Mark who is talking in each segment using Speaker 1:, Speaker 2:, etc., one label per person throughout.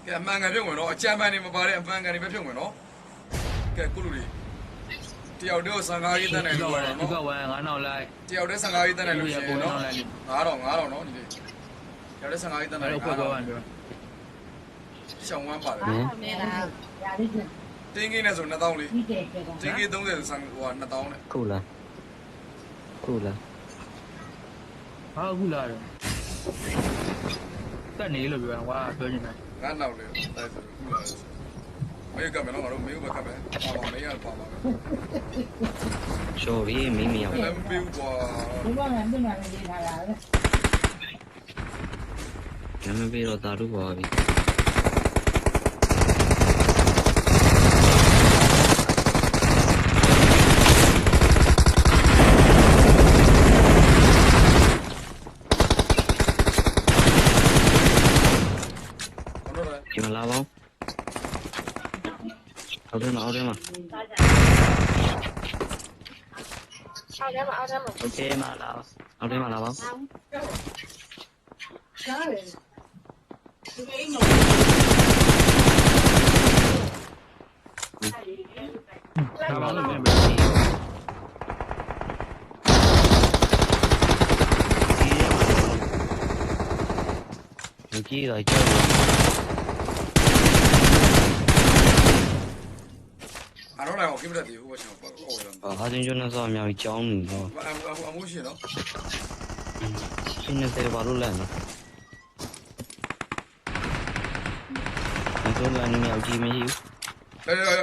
Speaker 1: ကဲအမှန်ကန်ပြုတ်ဝင်တော့အကြမ်းပန်းနေမပါတဲ့အမှန်ကန်တွေပဲပြုတ်ဝင်တော့ကဲကုလူတွေတယောက်တည်း15ရေးတန်းတယ်လို့ပြောတော့နော်
Speaker 2: ဒီကဝယ်ငါနောက်လိုက်
Speaker 1: တယောက်တည်း15ရေးတန်းတယ်လို့ရှိရင်နော်9000နော်ဒီလေးတယောက်တည်း15ရေးတန်းတယ်
Speaker 2: အဲ့တော့9000ပြော
Speaker 1: ရှောင်းဝမ်းပါတယ်တင်းကင်းနဲ့ဆို2000လေးတင်းကင်း30ဆိုဟို2000နဲ့
Speaker 3: ခုလား
Speaker 2: ဟာခုလာတယ်တက်နေလို့ပြောကွာပြောနေတယ်
Speaker 1: ငါနောက်လေတိုက်ဆိုခုလာမေးကမယ်နော်ငါတို့မေးဘက်ကမယ်ပါမေးရပါပါ
Speaker 3: ရှော်ရီမင်းမရောက်
Speaker 1: ဘူးမေးကွာ
Speaker 4: ဒီကောင်ကမျက်နှာနဲ့ရေးထားတာလေ
Speaker 3: နမပြေတော့တာတို့ပါပြီဒီမှာလာပါအောင်အောက်ထဲမှာโอเคมาလာအောက်ထဲမှာလာပါ
Speaker 4: ရှားတယ်ဒီအိမ်
Speaker 2: ဒါပါလို့မြန်
Speaker 3: ပဲကြီးတော့ကြောက်
Speaker 1: အားလုံးလည်းဟိုကိမရတီဟိုဘက်ချောင်းပေါ့ဟိုရမ်း
Speaker 3: ဟာတင်းကျွန်းနဲ့ဆောအများကြီးကြောင်းနေတော့
Speaker 1: အမှုရှိနော်
Speaker 3: ရှင်းနေတယ်ဘာလို့လဲနော်ကျွန်တော်လည်းမြောက်ကြည့်မရှိ
Speaker 1: ဘူး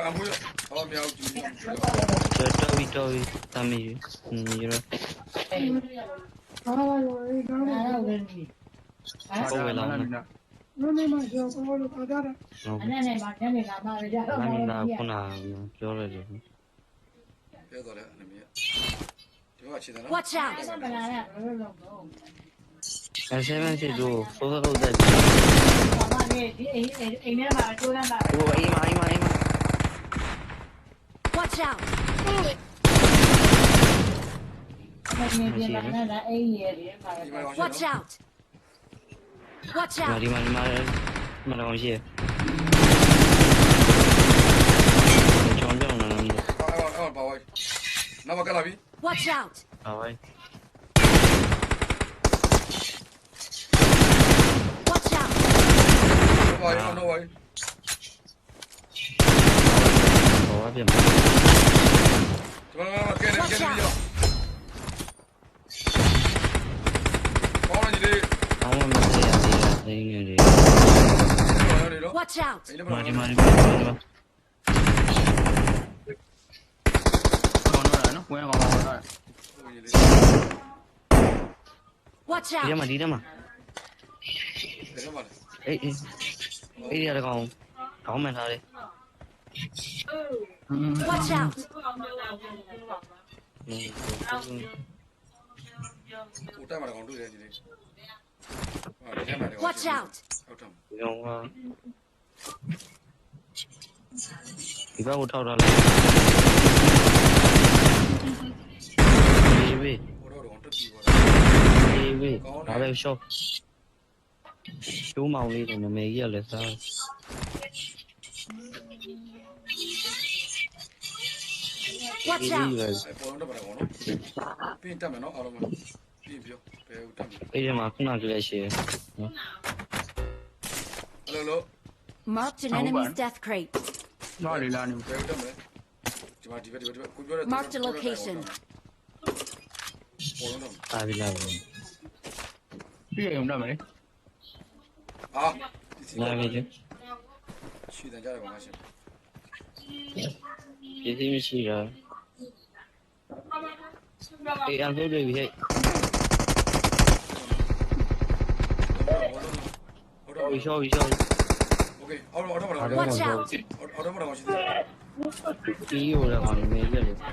Speaker 1: အမှုဟောမြောက်ကြည့်
Speaker 3: တော်တမ်းရရ
Speaker 4: ဟာပါလို့ဒါမှမဟုတ်ဘူး
Speaker 3: ဟုတ်ဝဲလောင်း
Speaker 4: နည်းမှကျော်ပေါ်လို့ပါတာအဲ့နဲ့မှာတန်းနေတာမှလည်းကြတော့
Speaker 3: မင်းကခုနပြောရတယ်
Speaker 1: ပြောတော့လေအနမီဒီကချစ်တယ်နော်
Speaker 5: Watch out
Speaker 4: ဗလာနဲ့ဘယ်လိုလုပ်တော့
Speaker 3: 7စစ်တို့စိုးစိုးလုပ်တဲ့
Speaker 4: ဘာမှလေဒီအိမ်ထဲမှာကျိုးလန်းတာ
Speaker 3: ဟိုအိမ်မ
Speaker 5: Watch out
Speaker 4: မင်းဒီမှာလည်းအိမ်ရဲ့ဒီမှာ
Speaker 5: Watch out Watch
Speaker 3: ဒီ
Speaker 5: out
Speaker 3: မှာတော့ရှိကြောင်းကြောင်းနေတယ်
Speaker 1: အော်ပါဝိုင်းနောက်မကလာပြီ
Speaker 5: Watch out
Speaker 3: ဟာဝိုင်း
Speaker 5: Watch out
Speaker 1: ဝိုင်းနော်ဝိုင်း
Speaker 3: ဘာပြမလဲ
Speaker 1: ဒီမှာကဲနေရောဘောင်းကြီးလေး
Speaker 3: အောင်းမမစေးရတယ်နေနေ
Speaker 5: Watch out
Speaker 3: မာဒီ
Speaker 2: ကောင်းတော့နော်ဝင်ကောင်းတော့
Speaker 5: Watch
Speaker 3: ဒီ
Speaker 5: out
Speaker 3: မှာအေးရတဲ့ကောင်ခေါင်းမှန်ထားတယ်
Speaker 5: Watch out
Speaker 1: ဟိုတက်မှာကောင်တွေ့တယ်ဒီလေးဒီထဲမှာ
Speaker 5: Watch out
Speaker 1: ဟုတ်တယ်
Speaker 3: ဒီကောင်ကဒီဘက်ကိုထောက်ထားလိုက်ဝေး
Speaker 1: ဟိုတော့တက်ပြီးပါ
Speaker 3: ဝေးဒါပဲရှော့ကျိုးမောင်လေးတွေနမေကြီးရလဲစား
Speaker 5: Watch out
Speaker 1: ပေါ်တော့ပါကောင်နော်ပြင်းတက်မယ်နော်အားလုံးပြင်းပြောဘယ်ဦးတက်မယ်
Speaker 3: အဲ့ဒီမှာခုနကလေးရှိတယ်နော်
Speaker 1: ဟယ်လို
Speaker 5: Marked an enemy's death crate
Speaker 2: လာလေလာနေ
Speaker 1: ဘယ်ဦးတက်မယ်ဒီမှာကိုပြောတဲ့
Speaker 5: Marked a location
Speaker 1: ပေါ်တော့
Speaker 3: အားပြီးလာပြီ
Speaker 2: ပြည့်ရုံတော့မယ်လေ
Speaker 1: ဟာ
Speaker 3: လာပြီလေ
Speaker 1: ရှီတန်ကြတယ်ကောင်ရှင်
Speaker 3: ပြည်စည်းမရှိတာအေးအန်ဆိုးတွေဟဲ့
Speaker 1: ဟုတ်တော့
Speaker 3: ရှော့
Speaker 1: โอเคအော်တော့ပါတော့
Speaker 5: Watch out
Speaker 1: အော်တော့ပါတော့ရှင်
Speaker 3: ဒီရိုးရမှာနေရတယ်ဟာ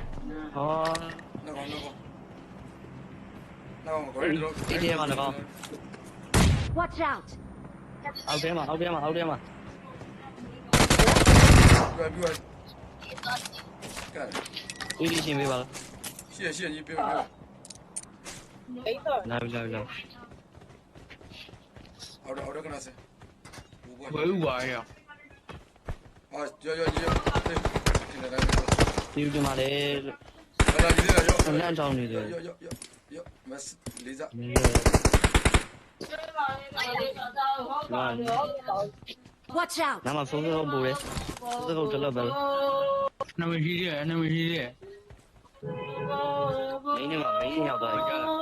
Speaker 1: နောက်ကိုတော့
Speaker 3: ဒီထဲမှာတော့
Speaker 5: Watch out
Speaker 3: အောက်ထဲမှာ
Speaker 1: ပြပြကဲ
Speaker 3: ဒီရှင်းပေးပါလား
Speaker 1: ရှေ့ကြီးပြပြ
Speaker 3: လာအော်
Speaker 1: အော်တော့ကနစဘူဘ
Speaker 2: ဝဲဥပါရဲ့
Speaker 1: 啊，要，听得来没？
Speaker 3: ဒီဒီမှာလေ
Speaker 1: 来来，你这个
Speaker 3: အလန့်ချောင်းနေတယ်
Speaker 1: 要，没事，离着。
Speaker 3: မင်း
Speaker 5: Watch out!
Speaker 3: နာမဖုန်းတော့ပူတယ်သူတို့တလို့ပဲ
Speaker 2: နမရှိရဲ့နမရှိရဲ့
Speaker 3: မင်းနဲ့မမင်းရောက်သွားကြလား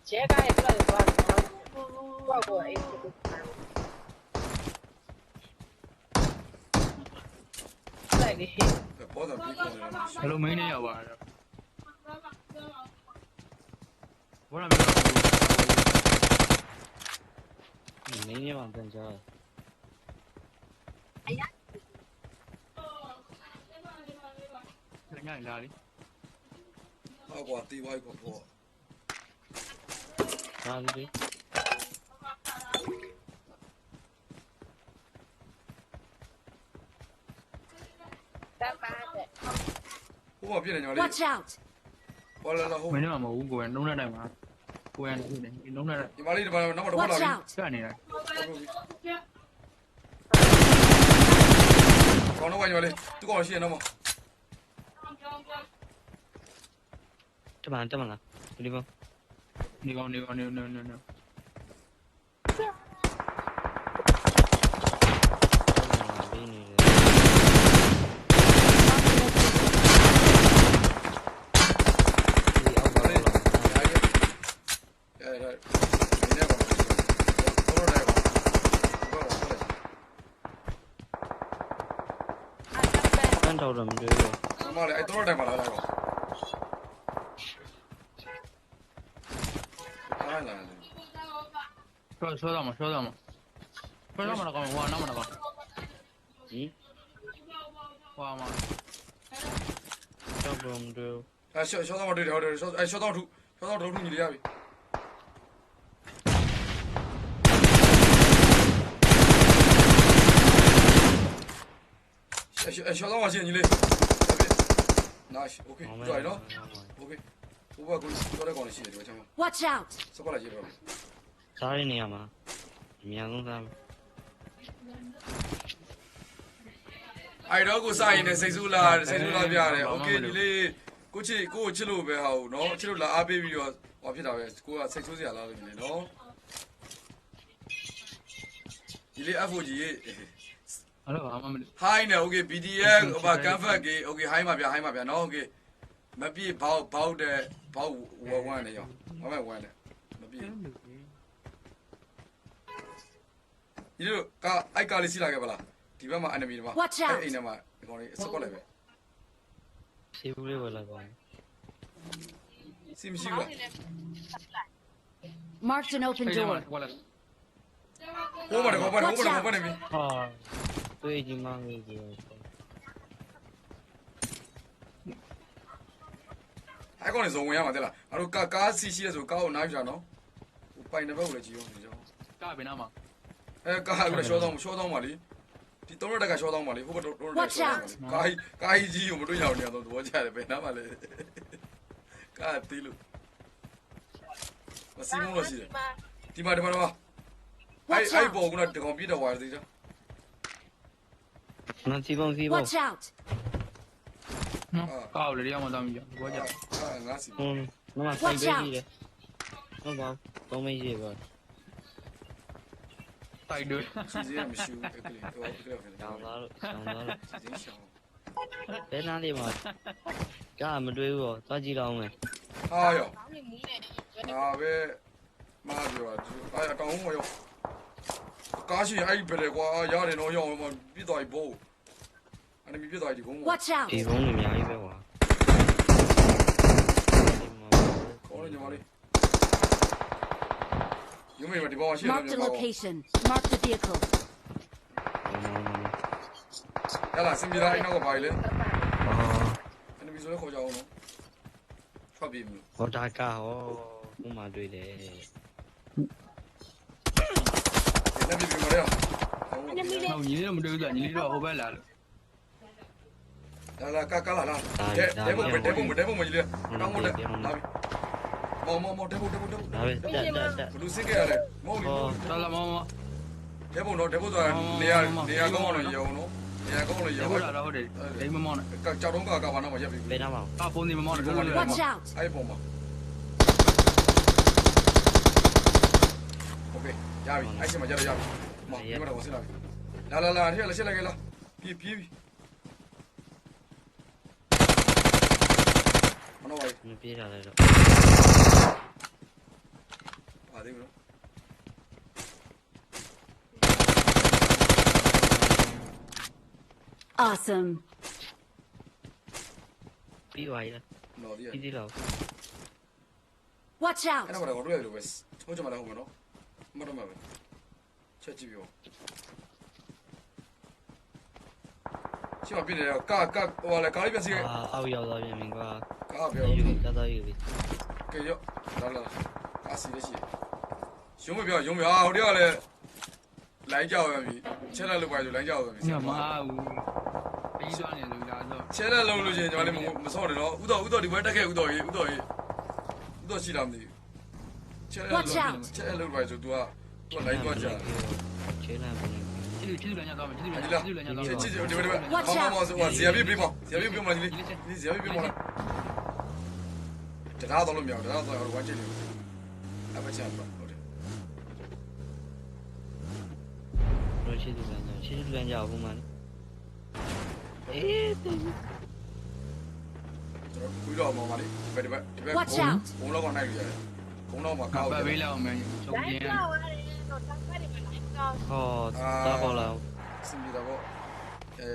Speaker 6: 杰刚也不知道有多少钱，挂过 A 股。 在你。
Speaker 1: 保障比过的。
Speaker 2: ဘယ်လိုမင်းနဲ့ရောက်ပါလဲဘောရမင်း
Speaker 3: မင်းနဲ့မပြန်ကြ
Speaker 2: ညနေလာလေ
Speaker 1: 好过地外过破。
Speaker 3: ဟာဒီ
Speaker 1: 我变成鸟
Speaker 5: Watch
Speaker 1: 的。
Speaker 5: out!
Speaker 1: 我来了后
Speaker 2: မ。င်းနဲ့မဟုတ်ဘူးကိုယ်လုံးတဲ့တိုင်းမှာကိုယ်နေတယ်လုံးတဲ့
Speaker 1: 你妈的，他妈那么多
Speaker 5: Watch
Speaker 1: 了。
Speaker 5: out!
Speaker 2: ဆက်နေတယ်
Speaker 1: 搞那玩意儿的，都搞些那么。
Speaker 3: တမန်တမန်လားဒီဘော
Speaker 2: နေကောင်းနေကောင်းနေနေနေ
Speaker 3: ဘင်းနေတယ်ဒီအောက်ပါလား
Speaker 1: 哎，明天吧。多少台吧？不要过来。
Speaker 3: တန်းတော်တော့မတွေ့ဘူး
Speaker 1: 他妈的，哎，多少台吧来了？哎，来了。
Speaker 2: ဆောတော့မဆောတော့မဆောတော့မတော့ကောင်းဟွာနောက်မတော့ကောင်း
Speaker 3: ဟင်
Speaker 2: ဟွာမှာ
Speaker 3: တော့တော့မတွေ့ဘူး
Speaker 1: 哎，小张往这条的，小张出你的呀呗。小张往线你的，那行 OK，拽了 OK，我把公司过来搞的些，这个讲嘛，
Speaker 5: Watch out!
Speaker 1: 是过来接着。
Speaker 3: စားရနေရမှာအများဆုံးစား
Speaker 1: အဲ့တော့ကိုစားရင်လည်းစိတ်ဆူလာပြတယ်။ Okay ဒီလေးကိုချစ်လို့ပဲဟာဟုတ်နော်ချစ်လို့လာအားပေးပြီးတော့ဟောဖြစ်တာပဲကိုကစိတ်ဆိုးစရာလားလို့နေနော်ဒီလေး FOG ရေး
Speaker 2: အဲ့တော့အမမ
Speaker 1: Hi နဲ့ Okay BDF ဟိုပါ Canvas ကြီး Okay Hi မှာဗျနော် Okay မပြည့်ဘောက်တဲ့ဘောက်ဝမ်းနေရောမမဝမ်းနေမပြည့်ဒီလိုအိုက်ကာလေးစီးလာခဲ့ပါလားဒီဘက်မှာ enemy တွေမှာအိမ်ထဲမှာဒီကောင်လေးစကွက်လိုက်ပဲ
Speaker 3: စီဘူးလေးဝယ်လိုက်ပါ
Speaker 1: စီမရှိဘူးလား
Speaker 5: Marked an open door.
Speaker 2: ဟွာလာ
Speaker 1: ဟိုမှာတော့ဘာနေပြီ
Speaker 3: ဟာတွေ့ကြည့်မှန်းကြီး
Speaker 1: အဲ့ကောင်လေးဇုံဝင်ရမှာတဲ့လားငါတို့ကားစီရှိရဲဆိုကားကိုနားယူတာနော်ဟိုပိုင်တဲ့ဘက်ကိုလည်းကြည့်အောင်နေကြအောင်
Speaker 2: ကဘယ်နာမှာ
Speaker 1: အဲကားကလည်းရှော့တောင်းပါလေဒီ3ရက်တက်ကရှော့တောင်းပါလေဟိုဘက်3ရက်တက်ရှော့တောင်းပါလေကားကြီးကိုမတွေ့ရအောင်နေတော့သဘောကျတယ်ပဲနားပါလေကားတီးလို့မစီမလို့ရှိတယ်ဒီမှာအဲ့ပေါ်ကတကောင်ပြည့်တော့ဝါသေးကြ
Speaker 3: မစီပုံ
Speaker 5: Watch out!
Speaker 2: နော်ကောက်လေရအောင်တောင်းပြီးဘောကြ
Speaker 1: ငါစီ
Speaker 3: ဟွန်းမမဆိုင်ပေးကြည့်တယ်ဟုတ်ပါတော့မေးကြည့်ပါ
Speaker 2: တိုက်တယ်
Speaker 1: စီစီမရှိဘူးအဲ့ကလေးတော့ပြတော့
Speaker 3: တောင်းသားလို့
Speaker 1: စီရှောင်း
Speaker 3: ဘယ်နားလေးမှာကမတွေ့ဘူးတော့သွားကြည့်တော့မယ်
Speaker 1: ဟာရောငါပဲမားပြောအဲ့အကောင်ဟိုရောကားရှိအဲ့ဘယ်လေကွာရတယ်တော့ရောပြစ်သွားပြီဘိုးအဲ့ဒီပြစ်သွားပြီဒီကုန်း
Speaker 5: Watch out!
Speaker 3: ဒီဘုံတွေအများကြီးပဲကွာ
Speaker 1: ခေါ်နေကြပါလေယူမေဒီဘောရှိတယ်
Speaker 5: Marked a location. Marked a vehicle.
Speaker 1: ရလာစင်ပြေးလာအိမ်နောက်ကပါလေ
Speaker 3: အော်
Speaker 1: အဲ့ဒီဆိုလည်းခေါ်ကြအောင်နော်ထွက်ပြေးမျိုး
Speaker 3: ဟောတာကဟောဘုံမှာတွေ့တယ်
Speaker 1: ဒီနေ့ပြေးမလဲ
Speaker 2: ဟုတ်ညီလေးမတွေ့ဘူးဆိုညီလေးတော့ဟိုဘက်လာလို့
Speaker 1: လာကာလာလာတဲဘုံမကြီးလေတောင်းမတယ်လာပြီမောတဲဘုံ
Speaker 3: ဒါပဲတက်
Speaker 1: ဘလူးစင်ကြရတယ်မော
Speaker 2: ဟောတော်လာမော
Speaker 1: တဲပုံတော့တဲပုံဆိုတာနေရာကောင်းအောင်ရေအောင်နော်နေရာကောင်းအောင်ရေ
Speaker 2: ရ
Speaker 1: အောင်
Speaker 2: ဖို့လာတော့ဟုတ်တယ်ဒိမမောင်းနဲ့
Speaker 1: ကြောက်တော့ကဘာနာမရက်ပြီ
Speaker 3: ဘယ်နားမှာ
Speaker 2: အပုံဒီမမောင်းနဲ့တို့လို့
Speaker 5: Watch out!
Speaker 1: အဲ့ပုံမှာโอเคရပြီအဲ့ချိန်မှာရပြီမဒီမှာတော့ဆင်းလာပြီလာထည့်လာရှင်းလိုက်လာပြေးပြီမနော်ဝိုင်း
Speaker 3: မပြေးတာလေတော့
Speaker 1: ပါသေးဘူးနော်
Speaker 5: Awesome.
Speaker 3: ပြီးသွားပြီလား
Speaker 1: နော်ဒီ
Speaker 3: ပြီးသေးလား
Speaker 5: Watch out!
Speaker 1: အဲ့တော့ကတော့တွေ့ရလို့ပဲထိုးကြမှာတော့ဟုတ်မနော်မတော့မှာပဲချက်ကြည့်ပြောရှိမပြည့်တယ်ကဟိုလေကားလေးပြန်စီ
Speaker 3: အောက်ရောက်သွားပြန်ပြီကွာ
Speaker 1: ကားပြော
Speaker 3: ယူပြီတော်တော်ယူပြီ
Speaker 1: ကဲရောလာကားစီလေးရှိရုံးမပြောဟိုတည်းကလည်းလိုင်းကြောက်ရပြီချက်လက်လုပ်ပါဆိုလိုင်းကြောက်ရပြီ
Speaker 2: ညမအားဘူးပြီးသွားနေလို့လာတော့
Speaker 1: ချက်လက်လုပ်လို့ချင်းကျွန်တော်လည်းမစော့တယ်နော်ဥတော်ဒီဘက်တက်ခဲ့ဥတော်ရှိလားမသိဘူးချက်လက်လုပ်ပါဆို तू ကလိုင်းသွားကြ
Speaker 3: ချေးလိုက်ပြီ
Speaker 2: ချစ်လမ်းညတော့မယ်ချစ်လမ်းညတော့
Speaker 1: ချစ်ဒီဘက်မောဇီယာပြပြမောဇီယာပြပြမောဒီဇီယာပြပြမောတရားတော်လို့မြောက်တရားတော်ဝမ်းချစ်တယ်အပချမ်းပါဟုတ်တယ်
Speaker 3: တော့ချေးသူလမ်းကြောက်ဘူးမန်အေးတူ
Speaker 1: ကျွန်တော်คุยတော့မောပါလေဒီဘက်ဘုံလောက်ကောင်းနိုင်ကြတယ်ဘုံလောက်မှာကောက်
Speaker 2: ပတ်ပေးလောက်မယ်ချုပ်
Speaker 6: တိုင်း
Speaker 2: ပြင်း
Speaker 6: ကြောက်ရတယ်တော့တောင်းပါနေမှာတိုင်းကြောက်
Speaker 3: ဟောတာပေါ်လာ
Speaker 1: စင်ပြီးတော့ဘောတယ်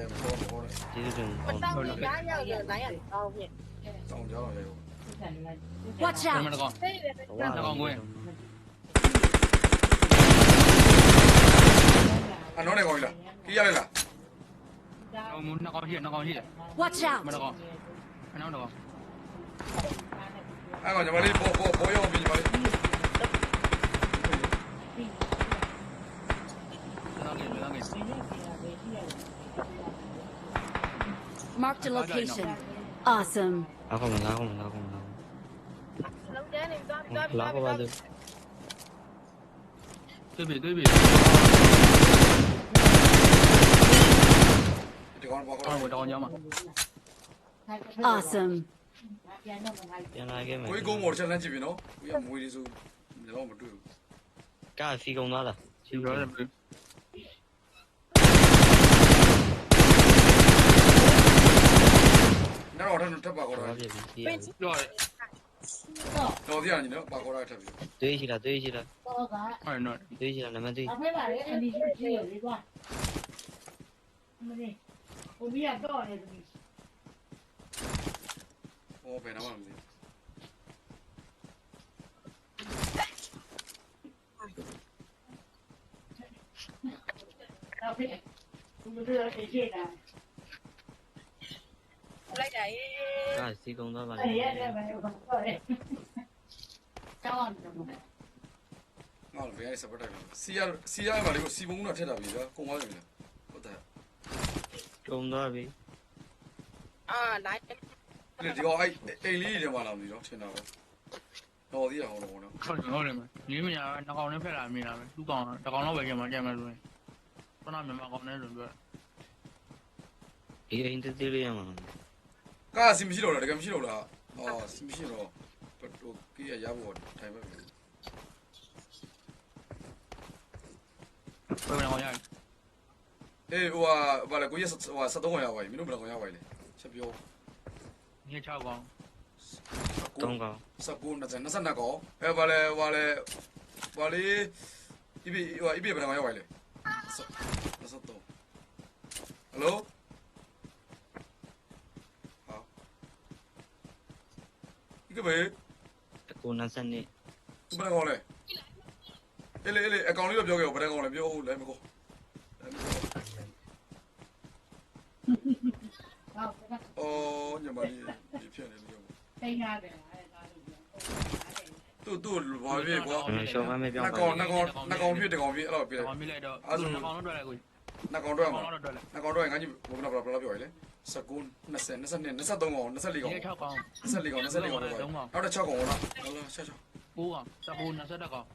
Speaker 3: ကျေးဇူးတင်
Speaker 6: မတောင်းရရောက်ရတိုင်းရတောင်းဖြစ်
Speaker 1: တောင်းကြတော့ရေ
Speaker 5: Watch
Speaker 2: မ
Speaker 5: out!
Speaker 2: နကောင်
Speaker 6: သိတယ်
Speaker 2: နကောင်ကို
Speaker 1: အနော်နေကောင်းလားခီးရလိုက်လား
Speaker 2: ဟိုနကောင်ရှိတယ်
Speaker 5: Watch out!
Speaker 2: မနကောင်အနောက်တော့
Speaker 1: အဲ့ကောင်ညီမလေးဘောရောပြီးညီမလေး
Speaker 2: လာငယ်
Speaker 5: Marked a location. Awesome.
Speaker 3: ငါကောင်း
Speaker 6: လုံးကျန်းနေသွား
Speaker 3: လာပါပါသူ
Speaker 2: တွေ့ပြီ
Speaker 1: ဒီကောင်ဘောကော
Speaker 2: အော်တောင်းကြမှာ
Speaker 5: Awesome.
Speaker 3: ပြန်လာခဲ့မယ်
Speaker 1: ကိုကုန်းမော်ချက်လန်းကြည့်ပြီနော်ကိုရမွေးလေးဆိုတော့မတွေ့ဘူး
Speaker 3: ကားစီကုန်သွားလား
Speaker 2: ရှိရောတယ်
Speaker 1: နောက်တော့ထပ်ပါကော
Speaker 3: တော့
Speaker 1: တာ
Speaker 3: ပြပြီစီးရ
Speaker 2: တော့
Speaker 1: တော်သေးရညီနော်ပါကောတာထပ်ပြီ
Speaker 3: တွေးရှိလား
Speaker 2: ဟုတ်နော်
Speaker 3: တွေးရှိလားနံပါတ်3
Speaker 4: အဖေပါလေအန်ဒီကြီးရလေးကွာမင်းဟိုမီးကတော့နေတယ်
Speaker 1: ဟောဘယ်နာမှမသိ
Speaker 4: အဖေသူတို့အေးကြည့်တာ
Speaker 6: လိုက်တာရေး
Speaker 3: ကားစီကုန်သွားပါ
Speaker 4: အဲ့
Speaker 3: လေ
Speaker 4: ရတယ်ပဲဟုတ်တယ်တောင်းတယ်
Speaker 1: ငါလည်းဘယ်ရစပတ်တယ်စီရမှာလေကိုစီပုံကထက်တာပြီကွာကုန်သွားတယ်ဟုတ်တယ်
Speaker 3: ကုန်သွားပြီ
Speaker 6: အာလိုက်
Speaker 1: ဒီကောင်အိမ်လေးတွေမှာလာမသိတော့ထင်တာပေါ့တော်သေးရအောင်တော့နော်
Speaker 2: ဟုတ်တယ်ညီမညာနကောင်နဲ့ဖက်လာမြင်လာမယ်သူ့ကောင်တကောင်တော့ပဲကြမှာကြမယ်ဆိုရင်ခဏမြန်မာကောင်နဲ့ဆိုပြော
Speaker 3: ဒီအိမ်သေးလေးရမှာ
Speaker 1: ကားစီမရှိတော့လားတကယ်မရှိတော့လားအော်စီမရှိတော့ဟိုကြီးရဖို့ထိုင်ပဲ
Speaker 2: ဘယ်ကောင်ရ
Speaker 1: အေးဟိုဘာလဲကိုရဟို73ခွန်ရပါပြီမင်းတို့ဘယ်ကောင်ရပါလဲချက်ပြော
Speaker 2: ည6ကောင်
Speaker 3: 3ကောင်
Speaker 1: 19 22ကောင်အဲဘာလဲအဘဘယ်ကောင်ရပါလဲ23ဟယ်လိုဟာဒီကဘေး
Speaker 3: ကို92
Speaker 1: ဘယ်ကောင်လဲအေးအကောင်လေးတော့ပြောခဲ့ဘယ်ကောင်လဲပြောလဲမကော
Speaker 4: ဟုတ်ကဲ့
Speaker 1: အော်ညီမလေးဒီဖြစ်နေလို့
Speaker 4: သိနေရတယ်အဲ့ဒါလို့ပြော
Speaker 1: သူ့ဘာဖြစ်ကွာ
Speaker 3: ရှောင်းမပြောင်း
Speaker 1: နှ
Speaker 3: ပါ
Speaker 1: ကောင်ဖြစ်တကောင်ဖြစ်အဲ့လိုပြတယ်
Speaker 2: ကောင်မိလိုက်တော့နကောင်တော့တွေ့လိုက်ကို
Speaker 1: နှကောင်တော့
Speaker 2: ကောင်
Speaker 1: မှာ
Speaker 2: တော့တွေ့လိုက်
Speaker 1: နှကောင်တော့ငါကြီးဘုရားဘလာပြောရလေ19 20 22 23ကောင်24ကောင်
Speaker 2: ည6ကောင်
Speaker 1: 24ကောင်24ကောင်တော့နောက်တော့6ကောင်ဟုတ်လားဟုတ်လား6
Speaker 2: 9ကောင်19 22ကောင်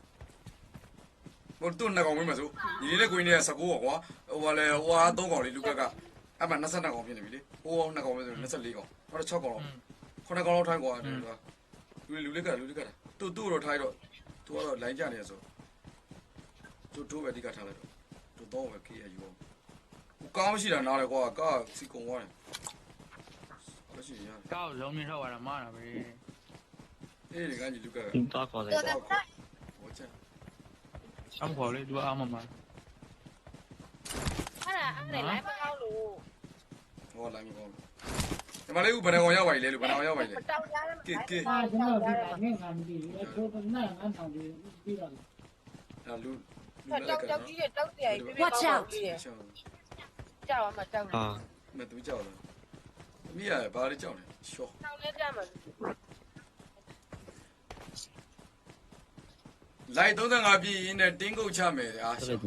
Speaker 1: ဟိုသူ့နှစ်ကောင်မင်းမဆိုညီလေးနဲ့ကိုင်းနေ19ပေါ့ကွာဟိုကလည်းဟိုဟာ3ကောင်လေးလူကကအဲ့မှာ22ကောင်ဖြစ်နေပြီလေဟို2ကောင်ပဲဆို24ကောင်နောက်6ကောင်လောက်9ကောင်လောက်ထိုင်းကွာလူလေးကသူ့တော့ထိုင်းတော့သူကတော့လိုင်းကြနေရဆိုသူတို့ပဲဒီကထားလိုက်တော့သူတော့ပဲခေးရယူအောင်ကားမရှိတာနားလေကွာကားစီကုန်သွားတယ်အဲ့ရှိရ
Speaker 2: ကောက်လုံးမြင်ထောက်ရတာမားတာပဲ
Speaker 1: အေးဒီကကြီးလူကက
Speaker 3: တော့ခေါ်လိုက်တော့
Speaker 1: ဟိုချက်
Speaker 2: အမခေါ်လေသူအားမမ
Speaker 6: အဲ့ဒါလိုက်မကောင်းလို့
Speaker 1: ဟောလိုင်းမကောင်းဒီမှာလေးဦးဘယ်နှကောင်ရောက်ပါလဲလို့ဘယ်နှကောင်ရောက်ပါလဲ
Speaker 6: တောင်းရတယ်
Speaker 1: ကဲ
Speaker 4: အာကျွန်တော်ဒီကနေ့ကမကြည့်ဘူးချိုးကနားငန်းတောင်ပြီးတော့
Speaker 1: ဒါလူ
Speaker 6: တောက်ကြီးရဲ့တောက်တရားကြီးပြပြကြောက်အောင်မကြောက်
Speaker 3: အာ
Speaker 1: မတူကြောက်လားမိရဘာလေးကြောက်လဲရှော့
Speaker 6: တောက်လဲကြမှာ
Speaker 1: လိုက်35ပြည်ရင်းနဲ့တင်းကုတ်ချမယ်အား
Speaker 3: ဆို
Speaker 1: ရှော့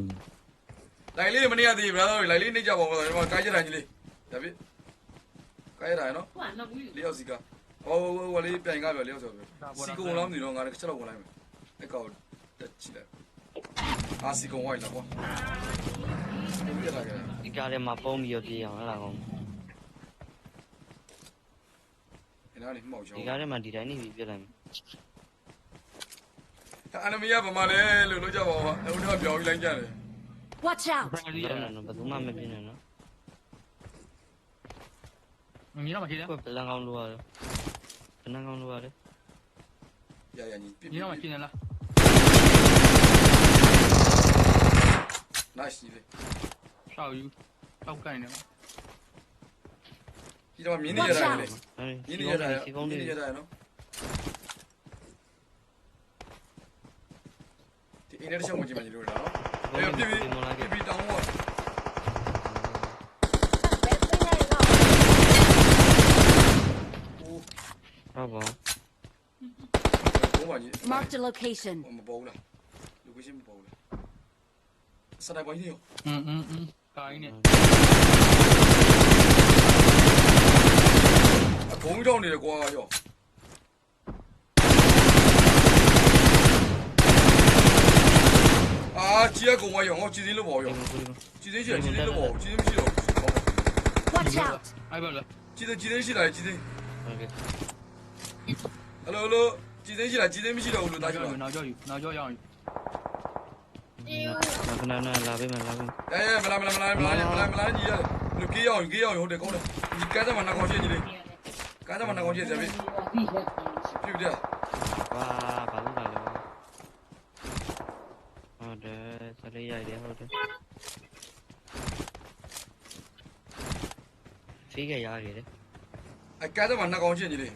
Speaker 3: လိုက်တယ်
Speaker 1: လိုက်လေးမနေရသေးဘူး brother လိုက်လေးနေကြပါဦးဒီမှာကိုင်းကြတိုင်းကြီးလေးဒါပြီကိုင်းရတာနော်
Speaker 4: ဟိုကနောက်ပြီး
Speaker 1: လေးယောက်စီကဟိုလေးပြိုင်ကားပဲလေးယောက်ဆိုပဲစီကုံလောင်းနေတော့ငါလည်းချက်တော့ဝင်လိုက်မယ်အဲ့ကောင်တက်ချီလိုက်အာစီကုံဝိုက်လာကွာဒီကလာကြတယ်
Speaker 3: ဒီကားထဲမှာပုံပြီးတော့ပြေးအောင်ဟဲ့လားကောင်
Speaker 1: ဒီနားလေးမှောက်ချော
Speaker 3: ဒီ
Speaker 1: င်း
Speaker 3: ကားထဲမှာဒီတိုင်းနေပြီးပြလိုက်မယ်
Speaker 1: အနမီယာဗမာလဲလို့လို့ကြပါဦးအခုတော့ပြောင်းပြီးလိုက်ကြတယ်
Speaker 5: Watch out!
Speaker 2: ဘယ်လိုလဲ
Speaker 3: ဘယ်သူမှမပြင်းနဲ့နော်
Speaker 2: ညီတော့မရှိသေး
Speaker 3: ဘယ်လန်ကောင်လိုရတယ်ဘယ်လန်ကောင်လိုရတယ်
Speaker 1: ရရညီပြ
Speaker 2: ညီတော့မရှိနေလား
Speaker 1: nice ကြီးလေ
Speaker 2: ရှောက်ယူရှောက်ကိုင်းနေ
Speaker 1: ဒီတော့မြင်းနေရတာလေ
Speaker 3: ဒီ
Speaker 1: မြင်းနေရတာ
Speaker 3: စီကုန်း
Speaker 1: မြ
Speaker 3: လေး
Speaker 1: င်းနေရတာနော်ဒီအင်းနဲ့ရှောင်းဝင်ကြည့်မှညီတို့လားနော်အဲ့ပြပြတောင်းတော့
Speaker 6: ဘယ်သိနေရတော့
Speaker 3: ဟုတ်ပါ
Speaker 1: ဘောပါကြီး
Speaker 5: Marked a location.
Speaker 1: မပေါ်ဘူးလား location မပေါ်ဘူးလားစနိုက်ပါကြီးရော
Speaker 2: ကိုင်းနေ
Speaker 1: အဘုံကြောက်နေတယ်ကွာရောအာကြီးကကုံဝါရောငေါကြည်စင်းလို့ပေါ့ရောကြည်စင်းရှိတယ်ကြည်စင်းလို့ပေါ့ကြည်စင်းမရှိတော့
Speaker 5: Watch out!
Speaker 2: အဲ့ဘက်လေ
Speaker 1: ကြည်စင်းရှိလားကြည်စင်း
Speaker 3: ဟုတ်ကဲ့
Speaker 1: ဟယ်လိုကြည်စင်းရှိလားကြည်စင်းမရှိတော့ဘူးလို့တားကြ
Speaker 2: နောက်
Speaker 1: လား
Speaker 2: ကြောက်ယူနောက်ကြောက်ရအောင်ယူ
Speaker 3: ခဏလာပေးမယ်လာပေးမယ်
Speaker 1: မလာကြီးရတယ်လူကေးအောင်ဟုတ်တယ်ကောင်းတယ်ဒီကဲတဲ့မှာနှကောင်ရှိကြီးလေးကဲတဲ့မှာနှကောင်ရှိတယ်ဗျ
Speaker 4: ပြီးရက်
Speaker 1: ပြပြတယ်
Speaker 3: ဝါဘာလို့လာလဲဟုတ်တယ်စလေးရိုက်တယ်ဟုတ်တယ်ဖေးကရခဲ့တယ်
Speaker 1: အကဲတဲ့မှာနှကောင်ရှိကြီးလေး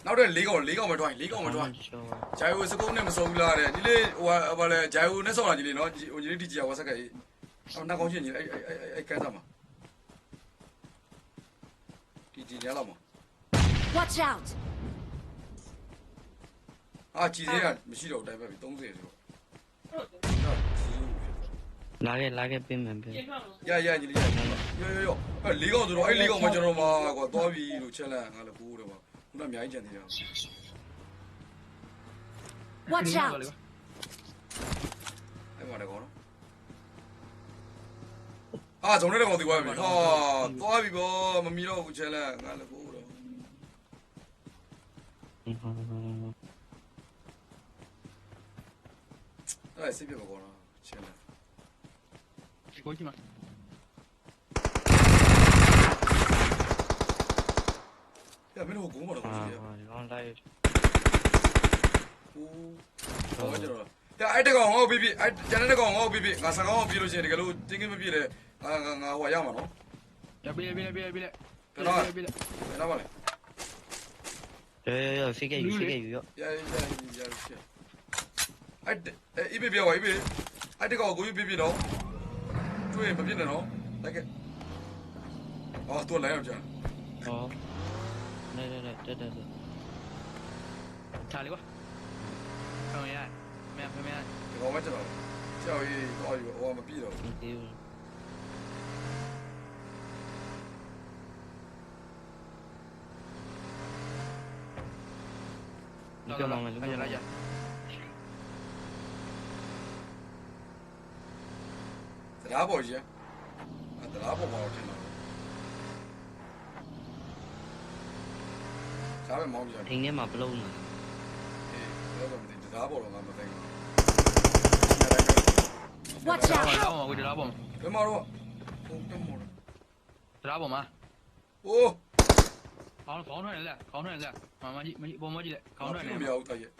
Speaker 1: နောက်တဲ့၄ကောင်မထွိုင်းဂျိုင်ဝစကုန်းနဲ့မစုံဘူးလားတဲ့ဒီလေးဟိုဘာလဲဂျိုင်ဝနဲ့ဆောက်လာကြီးလေးနော်ဟိုကြီးလေးဒီကြီးဝါဆက်ကကြီးနှကောင်ရှိကြီးအဲ့ကဲတဲ့မှာဒီရလာမှာ
Speaker 5: Watch out!
Speaker 1: အာကြီးသေးကမရှိတော့တိုင်ပဲပြီ30ဆိုတော့
Speaker 3: လာခဲ့ပြင်မယ်ပြင်
Speaker 1: ရကြီးလေးရောအဲ့၄ကောင်ဆိုတော့အဲ့၄ကောင်မှကျွန်တော်မှာကွာသွားပြီလို့ချက်လက်ငါလည်းကိုးတယ်ပါခုနအများကြီးကြံသေးတယ်
Speaker 5: Watch out!
Speaker 1: အဲ့မှာလည်းကောင်းနော်အာဇုံနဲ့ကောင်ဒီဝါပြီဟာသွားပြီဗောမမီတော့ဘူးချက်လက်ငါလည်းကိုးတော့အဲ့စိတ်ပြပါကောနော်ချက်လက်
Speaker 2: ကိုကြည့်မ
Speaker 1: ရမင်းတို့ကိုမတော့ဘူးကြီး
Speaker 3: on live
Speaker 1: ဟိုဟောကျွန်တော်အဲ့တကောင်ဟောပြပြအဲ့ကျန်တဲ့ကောင်ဟောပြပြငါစကားဟောပြလို့ရှိရင်တကယ်လို့တင်းကင်းမပြည့်တယ်ငါဟိုရမှာနော်
Speaker 2: ရပြလေ
Speaker 1: ဘယ်တော့ပါလဲ
Speaker 3: ဖေးကယူရော
Speaker 1: ရအဲ့အိဘေပြောပါအိဘေအဲ့တကောင်ကိုပြပြတော့ကျွေးမပြည့်နဲ့နော်လိုက်ကဲအော်တော့လိုက်အောင်ကြာ
Speaker 3: ဟောနေတက်
Speaker 2: ခြာလေကွာဆောင်ရမင်းမင်း
Speaker 1: ဒီကောင်မကျွန်တော်ကြောက်ရေးတော့ယူဟောမပြည့်တော့
Speaker 3: ဒီ
Speaker 2: လာလာလာရ
Speaker 1: တရားပေါ်ကြီးတရားပေါ်မှာတော့ထင်တော့စားမယ်မောင်းကြတယ်
Speaker 3: ထိန်ထဲမှာဘလုံးလာ
Speaker 1: အေးဘယ်တော့မှမသိတရားပေါ်တော့ငါမသိဘူး
Speaker 5: Watch
Speaker 2: တရား
Speaker 5: out!
Speaker 2: ပေါ်ကိုတရားပေါ်
Speaker 1: ဘယ်မှာတော့ဟိုတက်မော်
Speaker 2: တရားပေါ်မှာ
Speaker 1: အိုး
Speaker 2: ခေါင်းထွက်နေလက်ခေါင်းထွက်နေလက်မကြီးပေါ်မကြီးလက်ခေါင်းထွက်နေ
Speaker 1: မရဘူးတိုက်ရဲ့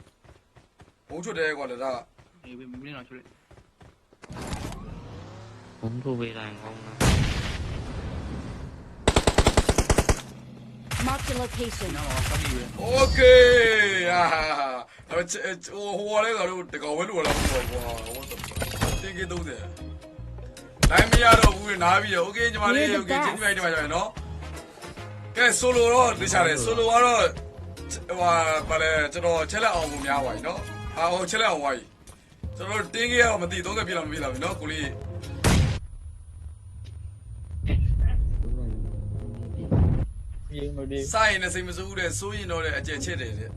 Speaker 1: ဘုံချွတ်တယ်ကွာလက်သားက
Speaker 2: ဒီမင်းတော့ချွတ်လိုက်
Speaker 3: ဘုံထိုးပေးတိုင်းကောင်းလား
Speaker 5: Mark the location.
Speaker 2: နောက်တော့ဖတ်ပြီးပဲ
Speaker 1: โอเคအာဟိုလည်းကတော့တကောင်ဝဲလို့လာဘူးကွာwhat the fuck တင်ကေ30နိုင်မရတော့ဘူးနားပြီးโอเคညီမလေးโอเคချင်းမြိုက်တယ်ပါကြမယ်နော်ကဲဆိုလိုတော့တခြားတယ်ဆိုလိုကတော့ဟိုဘာလဲကျွန်တော်ချက်လက်အောင်ကိုများပါပြီနော်ဟိုချက်လက်အောင်ဝါကြီးကျွန်တော်တင်းကေရတော့မသိ30ပြည့်လောက်မပြည့်လောက်ပြီနော်ကိုလေးစိုင်းနေစိတ်မစိုးတဲ့စိုးရင်တော့တဲ့အကျယ်ချစ်တယ်တဲ့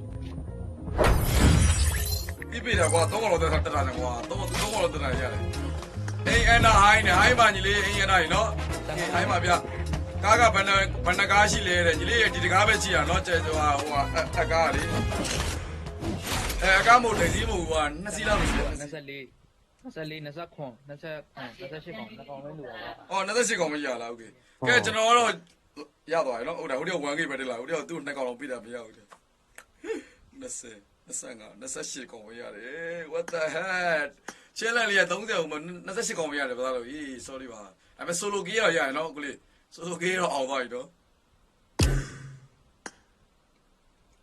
Speaker 1: ဒီပြေတာကွာတော့တော့တက်တာနေကွာတော့တော့တက်တာရတယ်အိမ်အန်နာဟိုင်းနေဟိုင်းပါညီလေးအိမ်အန်နာကြီးနော်ဟိုင်းပါဗျကားကဘယ်နှကားရှိလဲတဲ့ညီလေးဒီတကားပဲရှိရနော်ကျဲဟိုအကားလေအကားမို့လက်စည်းမို့ကွာ2စီးလောက်ရှိတယ်
Speaker 2: 24 29 28ကောင်နှကောင်လဲလို့ပါ
Speaker 1: အော်28ကောင်မရလားโอเคကဲကျွန်တော်တော့ရသွားပြီနော်ဟုတ်တယ်ဟိုတည်း 1K ပဲတက်လာဟိုတည်းသူ့2ကောင်လုံးပြတာမရဘူးတဲ့20 25 28ကောင်ရတယ် what the heck ချဲလန်လေးက30ဟိုမှာ28ကောင်ရတယ်ဘာလို့ sorry ပါဒါပေမဲ့ solo gear တော့ရတယ်နော်ကိုလေး solo gear တော့အောင်သွားပြီနော်